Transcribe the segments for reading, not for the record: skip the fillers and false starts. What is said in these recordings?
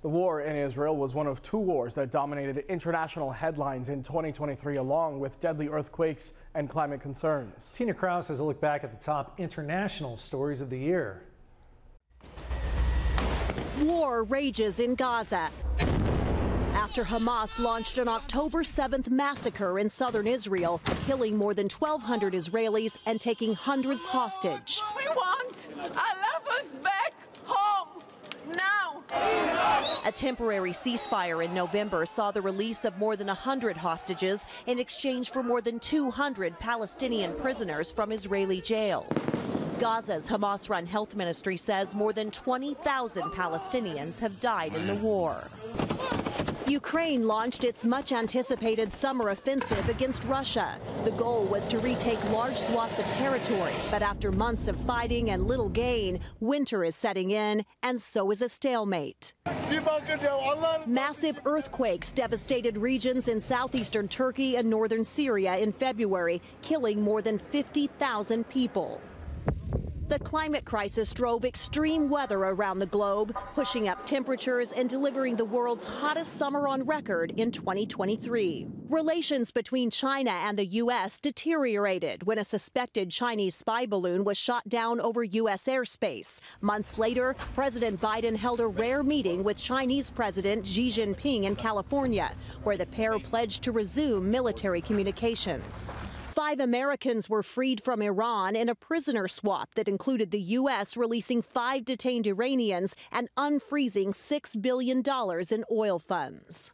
The war in Israel was one of two wars that dominated international headlines in 2023, along with deadly earthquakes and climate concerns. Tina Kraus has a look back at the top international stories of the year. War rages in Gaza after Hamas launched an October 7th massacre in southern Israel, killing more than 1,200 Israelis and taking hundreds hostage. We want our loved ones back home now. A temporary ceasefire in November saw the release of more than 100 hostages in exchange for more than 200 Palestinian prisoners from Israeli jails. Gaza's Hamas-run health ministry says more than 20,000 Palestinians have died in the war. Ukraine launched its much-anticipated summer offensive against Russia. The goal was to retake large swaths of territory, but after months of fighting and little gain, winter is setting in, and so is a stalemate. Massive earthquakes devastated regions in southeastern Turkey and northern Syria in February, killing more than 50,000 people. The climate crisis drove extreme weather around the globe, pushing up temperatures and delivering the world's hottest summer on record in 2023. Relations between China and the U.S. deteriorated when a suspected Chinese spy balloon was shot down over U.S. airspace. Months later, President Biden held a rare meeting with Chinese President Xi Jinping in California, where the pair pledged to resume military communications. 5 Americans were freed from Iran in a prisoner swap that included the U.S. releasing 5 detained Iranians and unfreezing $6 billion in oil funds.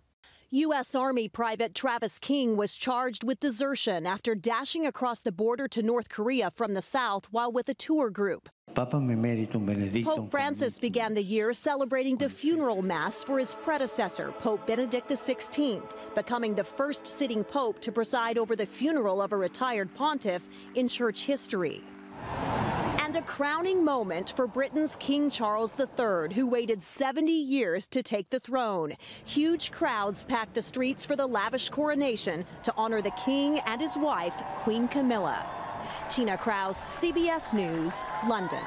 U.S. Army Private Travis King was charged with desertion after dashing across the border to North Korea from the south while with a tour group. Pope Francis began the year celebrating the funeral mass for his predecessor, Pope Benedict XVI, becoming the first sitting pope to preside over the funeral of a retired pontiff in church history. And a crowning moment for Britain's King Charles III, who waited 70 years to take the throne. Huge crowds packed the streets for the lavish coronation to honor the king and his wife, Queen Camilla. Tina Kraus, CBS News, London.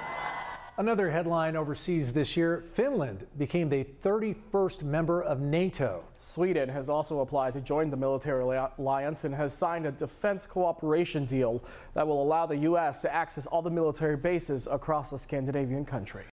Another headline overseas this year, Finland became the 31st member of NATO. Sweden has also applied to join the military alliance and has signed a defense cooperation deal that will allow the U.S. to access all the military bases across the Scandinavian country.